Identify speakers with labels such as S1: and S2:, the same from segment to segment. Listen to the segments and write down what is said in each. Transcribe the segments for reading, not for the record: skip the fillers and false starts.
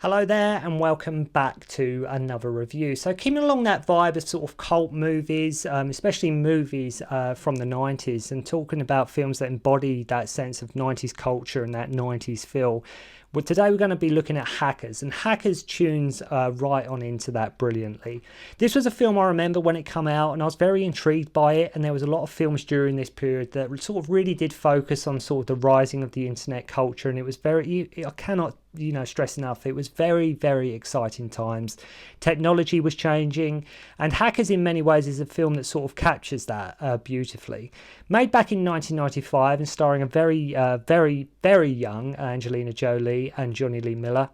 S1: Hello there and welcome back to another review. So keeping along that vibe of sort of cult movies, especially movies from the 90s, and talking about films that embody that sense of 90s culture and that 90s feel. Well, today we're going to be looking at Hackers, and Hackers tunes right on into that brilliantly. This was a film I remember when it came out, and I was very intrigued by it, and there was a lot of films during this period that sort of really did focus on sort of the rising of the internet culture, and it was very, I cannot stress enough, it was very, very exciting times. Technology was changing, and Hackers in many ways is a film that sort of captures that beautifully. Made back in 1995 and starring a very young Angelina Jolie and Jonny Lee Miller.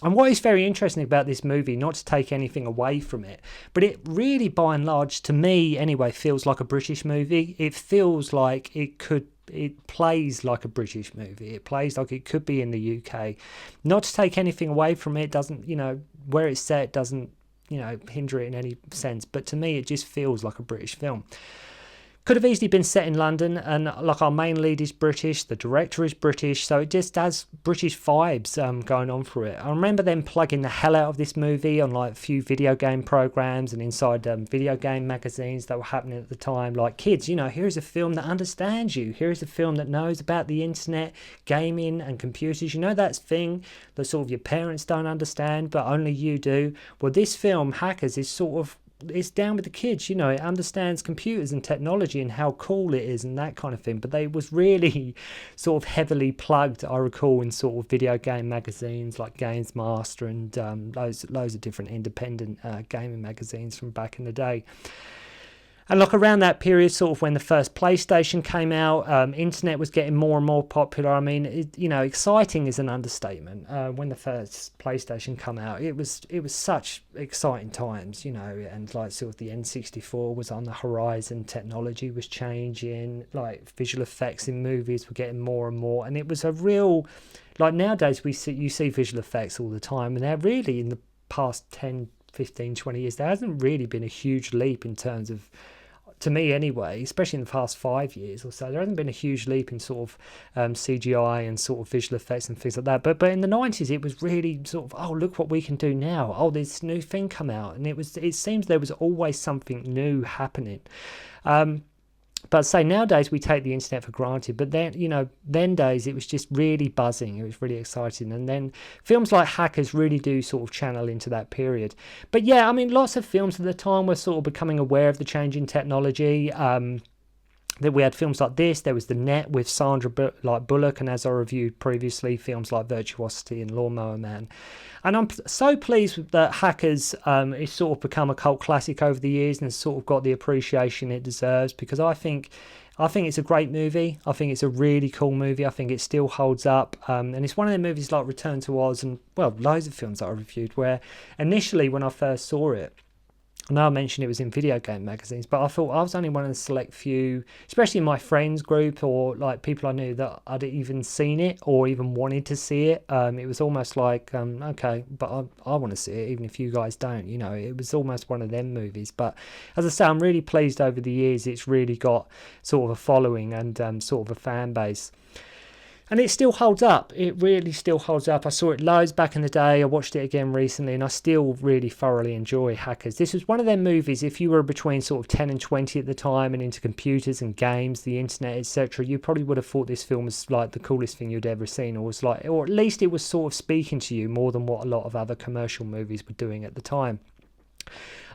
S1: And what is very interesting about this movie, not to take anything away from it, but it really, by and large, to me anyway, feels like a British movie. It feels like it plays like a British movie. It plays like it could be in the UK. Not to take anything away from it, doesn't, where it's set doesn't, hinder it in any sense. But to me, it just feels like a British film. Could have easily been set in London, and like our main lead is British, the director is British, so it just has British vibes going on for it. I remember them plugging the hell out of this movie on like a few video game programs and inside video game magazines that were happening at the time. Like, kids, here's a film that understands you. Here's a film that knows about the internet, gaming and computers. That thing that sort of your parents don't understand, but only you do. Well, this film, Hackers, is sort of, it's down with the kids, it understands computers and technology and how cool it is and that kind of thing. But they was really sort of heavily plugged, I recall, in sort of video game magazines like Games Master and loads of different independent gaming magazines from back in the day. And like around that period, sort of when the first PlayStation came out, internet was getting more and more popular. I mean, exciting is an understatement. When the first PlayStation came out, it was such exciting times, and like sort of the N64 was on the horizon, technology was changing, like visual effects in movies were getting more and more, and it was a real, like nowadays you see visual effects all the time, and they're really in the past 10, 15, 20 years, there hasn't really been a huge leap in terms of, to me anyway, especially in the past 5 years or so, there hasn't been a huge leap in sort of CGI and sort of visual effects and things like that. But in the 90s, it was really sort of, oh, look what we can do now. Oh, this new thing come out. And it seems there was always something new happening. But say nowadays we take the internet for granted, but then days it was just really buzzing, it was really exciting, and then films like Hackers really do sort of channel into that period. But yeah, I mean, lots of films at the time were sort of becoming aware of the change in technology. That we had films like this, there was The Net with Sandra Bullock, and as I reviewed previously, films like Virtuosity and Lawnmower Man. And I'm so pleased that Hackers is sort of become a cult classic over the years and has sort of got the appreciation it deserves, because I think it's a great movie. I think it's a really cool movie. I think it still holds up. And it's one of the movies like Return to Oz and, well, loads of films that I reviewed where initially when I first saw it, I know I mentioned it was in video game magazines, but I thought I was only one of the select few, especially in my friends group or like people I knew, that I'd even seen it or even wanted to see it. It was almost like, okay, but I want to see it, even if you guys don't. It was almost one of them movies. But as I say, I'm really pleased over the years it's really got sort of a following and sort of a fan base. And it still holds up. It really still holds up. I saw it loads back in the day. I watched it again recently, and I still really thoroughly enjoy Hackers. This was one of them movies, if you were between sort of 10 and 20 at the time and into computers and games, the internet, etc., you probably would have thought this film was like the coolest thing you'd ever seen, or at least it was sort of speaking to you more than what a lot of other commercial movies were doing at the time.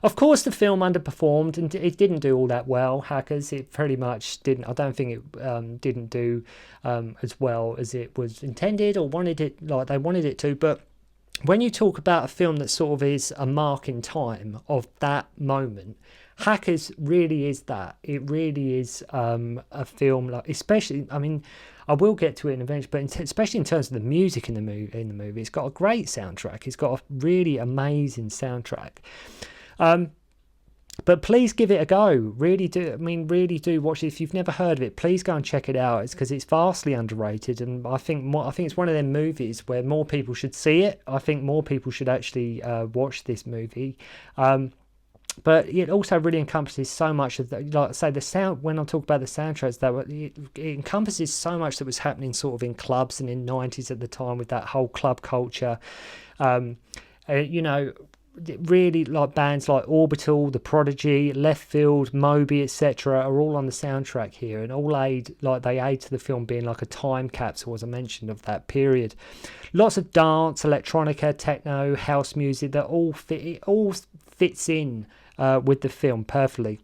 S1: Of course, the film underperformed and it didn't do all that well, Hackers. It pretty much didn't. I don't think it didn't do as well as it was intended or wanted it, like they wanted it to. But when you talk about a film that sort of is a mark in time of that moment, Hackers really is that. It really is a film, like, especially, I mean, I will get to it eventually, but especially in terms of the music in the movie, it's got a great soundtrack. It's got a really amazing soundtrack. But please give it a go. Really do watch it. If you've never heard of it, please go and check it out. It's because it's vastly underrated, and I think it's one of them movies where more people should see it. I think more people should actually watch this movie. But it also really encompasses so much of the, like I say, the sound. When I talk about the soundtracks, it encompasses so much that was happening sort of in clubs and in 90s at the time, with that whole club culture. You know, really, like bands like Orbital, The Prodigy, Left Field, Moby, etc. are all on the soundtrack here, and all they aid to the film being like a time capsule, as I mentioned, of that period. Lots of dance, electronica, techno, house music that all fits in with the film perfectly.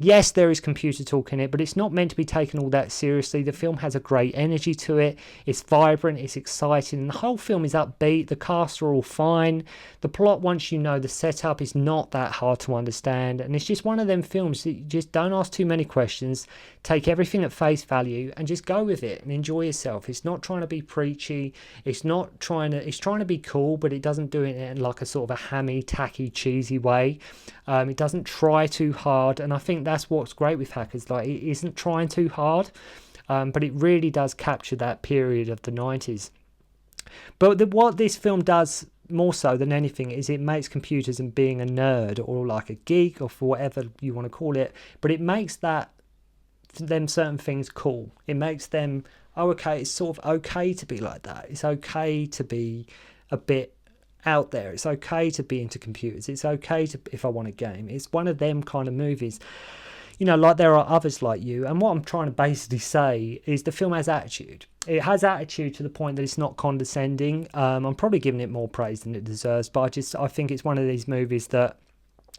S1: Yes, there is computer talk in it, but it's not meant to be taken all that seriously. The film has a great energy to it. It's vibrant, it's exciting, and the whole film is upbeat. The cast are all fine. The plot, once you know the setup, is not that hard to understand. And it's just one of them films that you just don't ask too many questions, take everything at face value, and just go with it and enjoy yourself. It's not trying to be preachy. It's trying to be cool, but it doesn't do it in like a sort of a hammy, tacky, cheesy way. It doesn't try too hard, and I think that's what's great with Hackers. Like, it isn't trying too hard, but it really does capture that period of the 90s. But what this film does more so than anything is it makes computers and being a nerd or like a geek or for whatever you want to call it, but it makes them certain things cool. It makes them, oh, okay, it's sort of okay to be like that. It's okay to be a bit out there. It's okay to be into computers. It's okay to, if I want a game. It's one of them kind of movies. You know, like there are others like you. And what I'm trying to basically say is the film has attitude. It has attitude to the point that it's not condescending. I'm probably giving it more praise than it deserves, but I think it's one of these movies that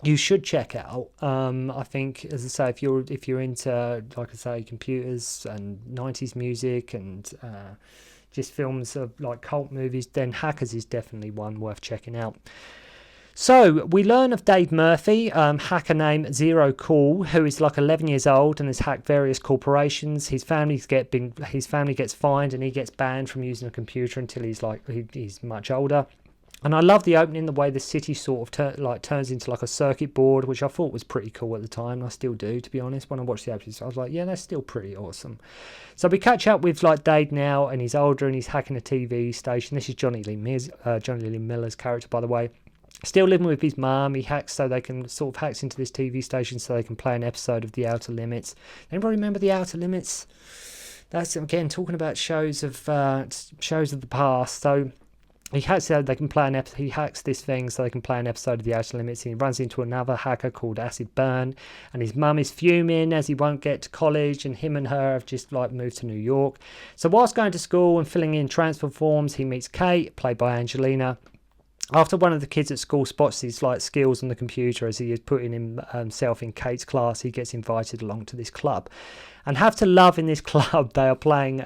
S1: you should check out. I think, as I say, if you're into, like I say, computers and 90s music and just films of like cult movies, then Hackers is definitely one worth checking out. So we learn of Dave Murphy, hacker name Zero Cool, who is like 11 years old and has hacked various corporations. His family gets fined and he gets banned from using a computer until he's much older. And I love the opening, the way the city sort of turns into like a circuit board, which I thought was pretty cool at the time. I still do, to be honest. When I watched the episode, I was like, yeah, that's still pretty awesome. So we catch up with like Dave now, and he's older and he's hacking a TV station. This is Jonny Lee Miller's character, by the way. Still living with his mum. He hacks into this TV station so they can play an episode of The Outer Limits. Anybody remember The Outer Limits? That's, again, talking about shows of the past. So he hacks this thing so they can play an episode of The Outer Limits, and he runs into another hacker called Acid Burn, and his mum is fuming as he won't get to college, and him and her have just like moved to New York. So whilst going to school and filling in transfer forms, he meets Kate, played by Angelina. After one of the kids at school spots his like skills on the computer as he is putting himself in Kate's class, he gets invited along to this club. And have to love, in this club they are playing,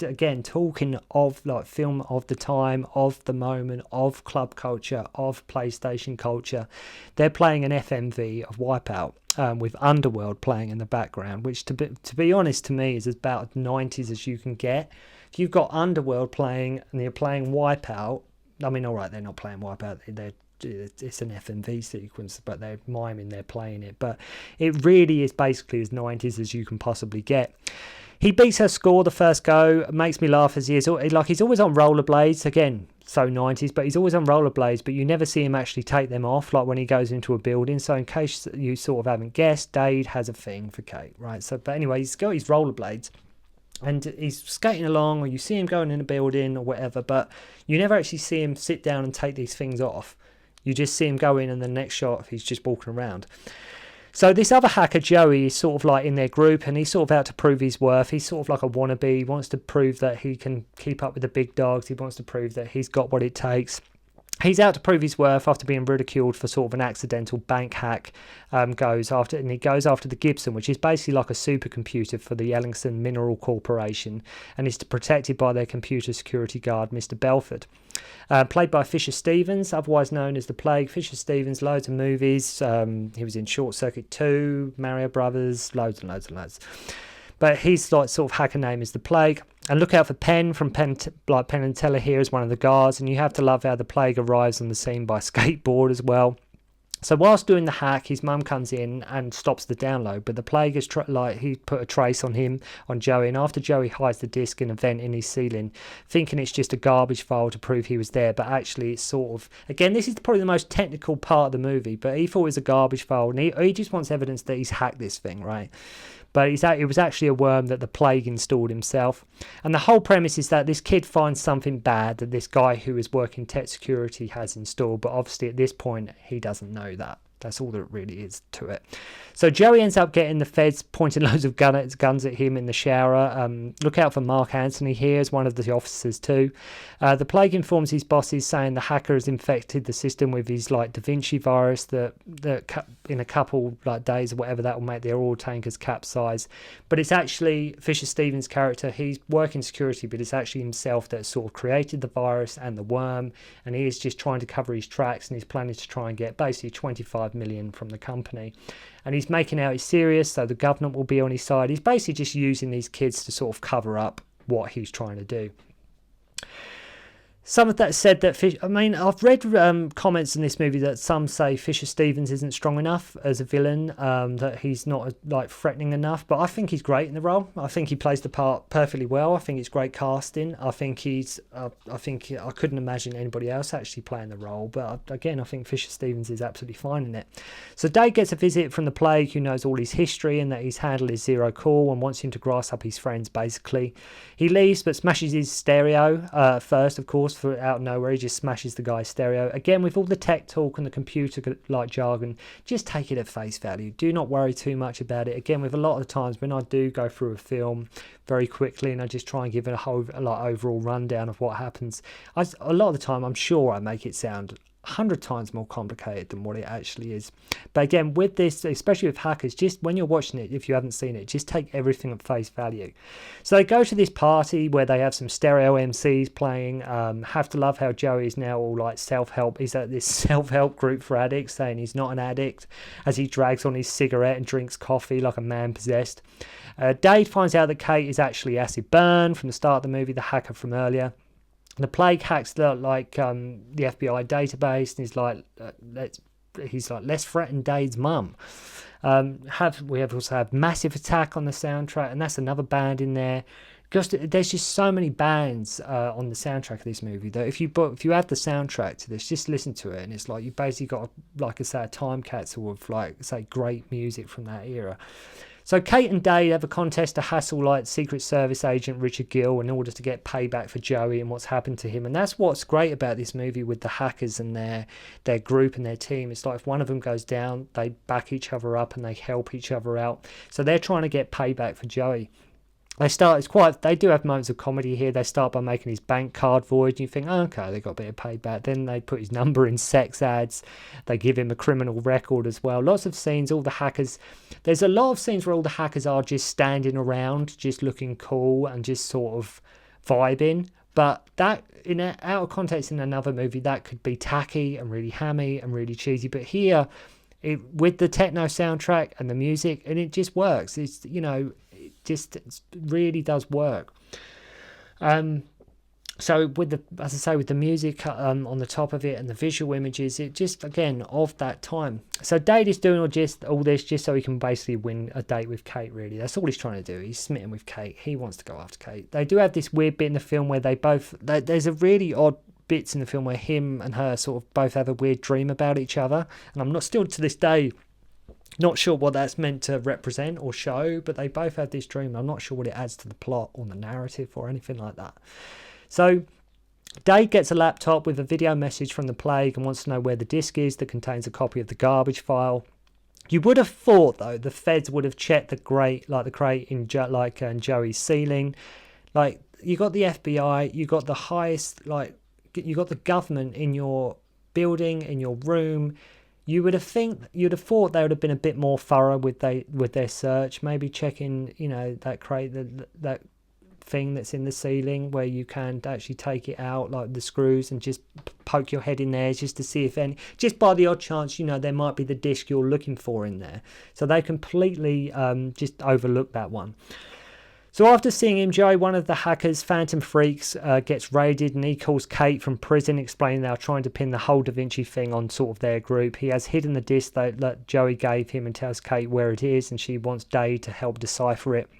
S1: again, talking of like film of the time, of the moment, of club culture, of PlayStation culture. They're playing an FMV of Wipeout, with Underworld playing in the background, which to be honest, to me, is about as 90s as you can get. If you've got Underworld playing and they're playing Wipeout, I mean, all right, they're not playing Wipeout. It's an FMV sequence, but they're miming, they're playing it. But it really is basically as 90s as you can possibly get. He beats her score the first go. Makes me laugh as he's always on rollerblades. Again, so 90s, but he's always on rollerblades, but you never see him actually take them off, like when he goes into a building. So in case you sort of haven't guessed, Dade has a thing for Kate, right? So, but anyway, he's got his rollerblades. And he's skating along, or you see him going in a building or whatever, but you never actually see him sit down and take these things off. You just see him go in, and the next shot, he's just walking around. So this other hacker, Joey, is sort of like in their group, and he's sort of out to prove his worth. He's sort of like a wannabe. He wants to prove that he can keep up with the big dogs. He wants to prove that he's got what it takes. He's out to prove his worth after being ridiculed for sort of an accidental bank hack. He goes after the Gibson, which is basically like a supercomputer for the Ellingson Mineral Corporation, and is protected by their computer security guard, Mr. Belford. Played by Fisher Stevens, otherwise known as The Plague. Fisher Stevens, loads of movies. He was in Short Circuit 2, Mario Brothers, loads and loads and loads. But his like sort of hacker name is The Plague. And look out for Penn from Penn and Teller here as one of the guards. And you have to love how The Plague arrives on the scene by skateboard as well. So whilst doing the hack, his mum comes in and stops the download, but the plague has he put a trace on him, on Joey, and after Joey hides the disc in a vent in his ceiling, thinking it's just a garbage file to prove he was there, but actually it's sort of, again, this is probably the most technical part of the movie, but he thought it was a garbage file, and he just wants evidence that he's hacked this thing, right? But it was actually a worm that the plague installed himself. And the whole premise is that this kid finds something bad that this guy who is working tech security has installed. But obviously at this point, he doesn't know that. That's all that really is to it. So Joey ends up getting the feds pointing loads of guns at him in the shower. Look out for Mark Anthony here as one of the officers too. The plague informs his bosses, saying the hacker has infected the system with his Da Vinci virus that in a couple days or whatever that will make their oil tankers capsize. But it's actually Fisher Stevens' character. He's working security, but it's actually himself that sort of created the virus and the worm, and he is just trying to cover his tracks, and he's planning to try and get basically 25 million from the company. And he's making out he's serious, so the government will be on his side. He's basically just using these kids to sort of cover up what he's trying to do. Some of that said that I've read comments in this movie that some say Fisher Stevens isn't strong enough as a villain, that he's not threatening enough, but I think he's great in the role. I think he plays the part perfectly well. I think it's great casting. I think I couldn't imagine anybody else actually playing the role, but again, I think Fisher Stevens is absolutely fine in it. So Dave gets a visit from the plague, who knows all his history and that his handle is zero cool and wants him to grass up his friends, basically. He leaves but smashes his stereo first, of course. For out of nowhere, he just smashes the guy's stereo. Again, with all the tech talk and the computer jargon, just take it at face value. Do not worry too much about it. Again, with a lot of the times when I do go through a film very quickly and I just try and give it a whole overall rundown of what happens, a lot of the time I'm sure I make it sound 100 times more complicated than what it actually is. But again, with this, especially with hackers, just when you're watching it, if you haven't seen it, just take everything at face value. So they go to this party where they have some stereo MCs playing. Have to love how Joey is now all self-help. He's at this self-help group for addicts, saying he's not an addict, as he drags on his cigarette and drinks coffee like a man possessed. Dave finds out that Kate is actually Acid Burn from the start of the movie, the hacker from earlier. The plague hacks the FBI database, and he's let's threaten Dave's mum. We have also had Massive Attack on the soundtrack, and that's another band in there. There's just so many bands on the soundtrack of this movie that if you have the soundtrack to this, just listen to it, and it's you basically got a time capsule of great music from that era. So Kate and Dave have a contest to hassle Secret Service agent Richard Gill in order to get payback for Joey and what's happened to him. And that's what's great about this movie with the hackers and their group and their team. It's if one of them goes down, they back each other up and they help each other out. So they're trying to get payback for Joey. They do have moments of comedy here. They start by making his bank card void. You think, okay, they got a bit of payback. Then they put his number in sex ads. They give him a criminal record as well. Lots of scenes, all the hackers. There's a lot of scenes where all the hackers are just standing around, just looking cool and just sort of vibing. But that, out of context in another movie, that could be tacky and really hammy and really cheesy. But here, with the techno soundtrack and the music, and it just works. It's, it really does work. So with the music on the top of it and the visual images, it just, again, of that time. So Dade is doing all this just so he can basically win a date with Kate, really. That's all he's trying to do. He's smitten with Kate. He wants to go after Kate. They do have this weird bit in the film where there's a really odd bits in the film where him and her sort of both have a weird dream about each other. And I'm not still to this day not sure what that's meant to represent or show, but they both have this dream. I'm not sure what it adds to the plot or the narrative or anything like that. So Dave gets a laptop with a video message from the plague and wants to know where the disc is that contains a copy of the garbage file. You would have thought, though, the feds would have checked the crate in Joey's ceiling. You got the FBI, you got the highest, you got the government in your building, in your room. You'd have thought they would have been a bit more thorough with their search, maybe checking, that crate, that thing that's in the ceiling where you can actually take it out, like the screws, and just poke your head in there just to see if just by the odd chance, there might be the disc you're looking for in there. So they completely just overlooked that one. So after seeing him, Joey, one of the hackers, Phantom Freaks, gets raided, and he calls Kate from prison, explaining they are trying to pin the whole Da Vinci thing on sort of their group. He has hidden the disc that Joey gave him and tells Kate where it is, and she wants Dade to help decipher it.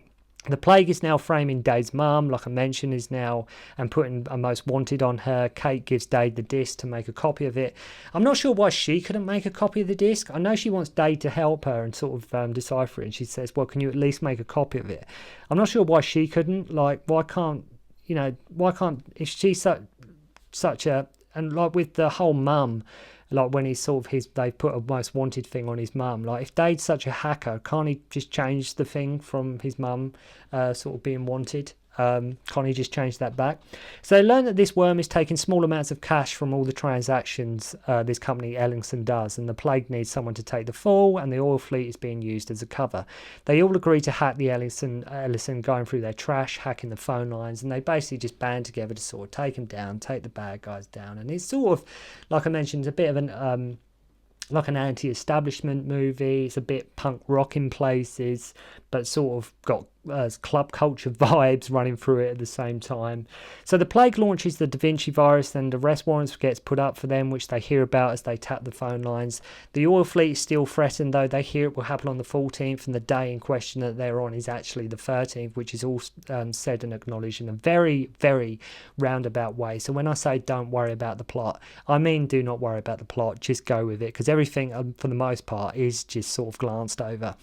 S1: The plague is now framing Dade's mum, like I mentioned, is now and putting a most wanted on her. Kate gives Dade the disc to make a copy of it. I'm not sure why she couldn't make a copy of the disc. I know she wants Dade to help her and sort of decipher it. And she says, well, can you at least make a copy of it? I'm not sure why she couldn't. Like, why can't, if she's such a, and like with the whole mum, like when he's sort of they put a most wanted thing on his mum. Like if Dade's such a hacker, can't he just change the thing from his mum sort of being wanted? Can't he just change that back? So they learn that this worm is taking small amounts of cash from all the transactions this company Ellison does, and the plague needs someone to take the fall, and the oil fleet is being used as a cover. They all agree to hack the Ellison going through their trash, hacking the phone lines, and they basically just band together to sort of take him down, take the bad guys down. And it's sort of, like I mentioned, a bit of an like an anti-establishment movie. It's a bit punk rock in places, but sort of got club culture vibes running through it at the same time. So the plague launches the Da Vinci virus, and arrest warrants gets put up for them, which they hear about as they tap the phone lines. The oil fleet is still threatened, though. They hear it will happen on the 14th, and the day in question that they're on is actually the 13th, which is all said and acknowledged in a very, very roundabout way. So when I say don't worry about the plot, I mean do not worry about the plot, just go with it, because everything for the most part is just sort of glanced over.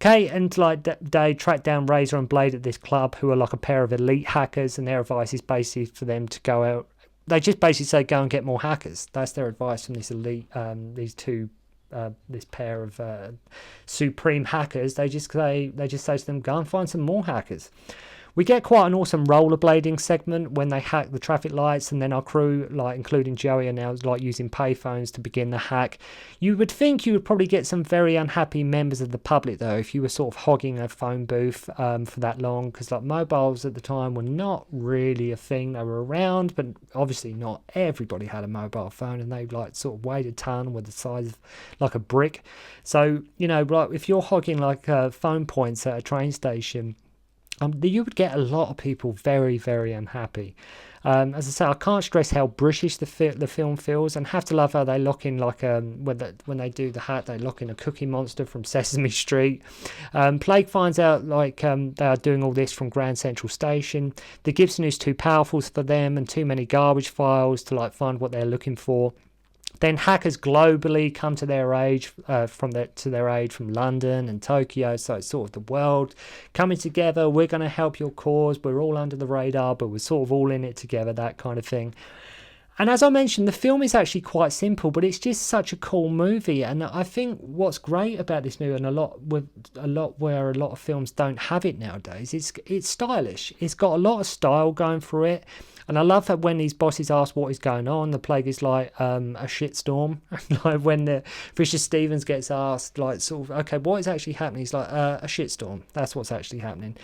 S1: Kate and Dade track down Razor and Blade at this club, who are like a pair of elite hackers, and their advice is basically for them to go out. They just basically say go and get more hackers. That's their advice from this elite, this pair of supreme hackers. They just say to them, go and find some more hackers. We get quite an awesome rollerblading segment when they hack the traffic lights, and then our crew, like including Joey, are now like using payphones to begin the hack. You would think you would probably get some very unhappy members of the public, though, if you were sort of hogging a phone booth for that long, because like mobiles at the time were not really a thing. They were around, but obviously not everybody had a mobile phone, and they like sort of weighed a ton, with the size of like a brick. So like if you're hogging like phone points at a train station, you would get a lot of people very, very unhappy. As I say, I can't stress how British the film feels, and have to love how they lock in like when they do the hack, they lock in a Cookie Monster from Sesame Street. Plague finds out like they are doing all this from Grand Central Station. The Gibson is too powerful for them, and too many garbage files to like find what they're looking for. Then hackers globally come to their aid from London and Tokyo, so it's sort of the world coming together. We're going to help your cause. We're all under the radar, but we're sort of all in it together, that kind of thing. And as I mentioned, the film is actually quite simple, but it's just such a cool movie. And I think what's great about this movie, and a lot where a lot of films don't have it nowadays, it's stylish. It's got a lot of style going through it. And I love that when these bosses ask what is going on, the plague is like a shitstorm. Like when the Fisher Stevens gets asked, like sort of, okay, what is actually happening? He's like, a shitstorm. That's what's actually happening.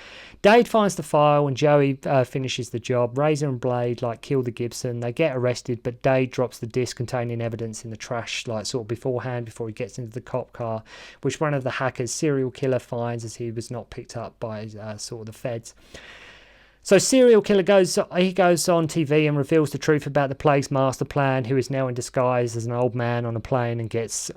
S1: Dade finds the file, and Joey finishes the job. Razor and Blade like kill the Gibson. They get arrested, but Dade drops the disc containing evidence in the trash, like sort of beforehand, before he gets into the cop car, which one of the hackers, serial killer, finds as he was not picked up by sort of the feds. So serial killer goes on TV and reveals the truth about the plague's master plan, who is now in disguise as an old man on a plane, and gets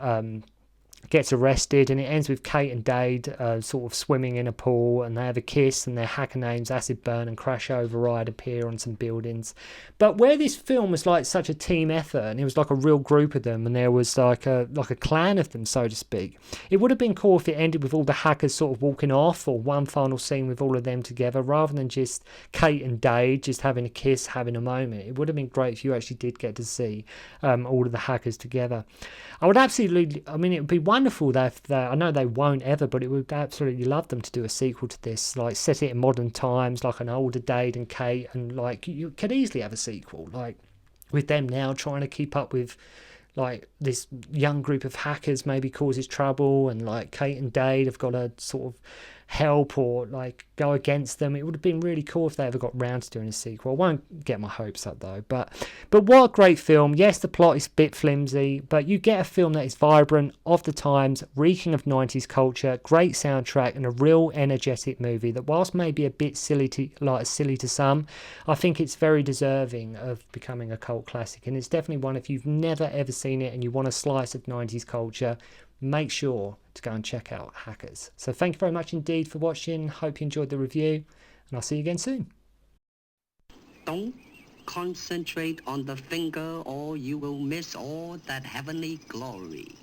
S1: arrested. And it ends with Kate and Dade sort of swimming in a pool, and they have a kiss, and their hacker names Acid Burn and Crash Override appear on some buildings. But where this film was like such a team effort, and it was like a real group of them, and there was like a clan of them, so to speak, it would have been cool if it ended with all the hackers sort of walking off, or one final scene with all of them together, rather than just Kate and Dade just having a kiss, having a moment. It would have been great if you actually did get to see all of the hackers together. I would absolutely, it would be wonderful that I know they won't ever, but it would absolutely love them to do a sequel to this, like set it in modern times, like an older Dade and Kate, and like you could easily have a sequel, like with them now trying to keep up with like this young group of hackers maybe causes trouble, and like Kate and Dade have got to sort of help or like go against them. It would have been really cool if they ever got round to doing a sequel. I won't get my hopes up though, but what a great film. Yes, the plot is a bit flimsy, but you get a film that is vibrant, of the times, reeking of 90s culture, great soundtrack, and a real energetic movie that, whilst maybe a bit silly to some, I think it's very deserving of becoming a cult classic. And it's definitely one, if you've never ever seen it and you want a slice of 90s culture, make sure to go and check out Hackers. So thank you very much indeed for watching. Hope you enjoyed the review, and I'll see you again soon.
S2: Don't concentrate on the finger or you will miss all that heavenly glory.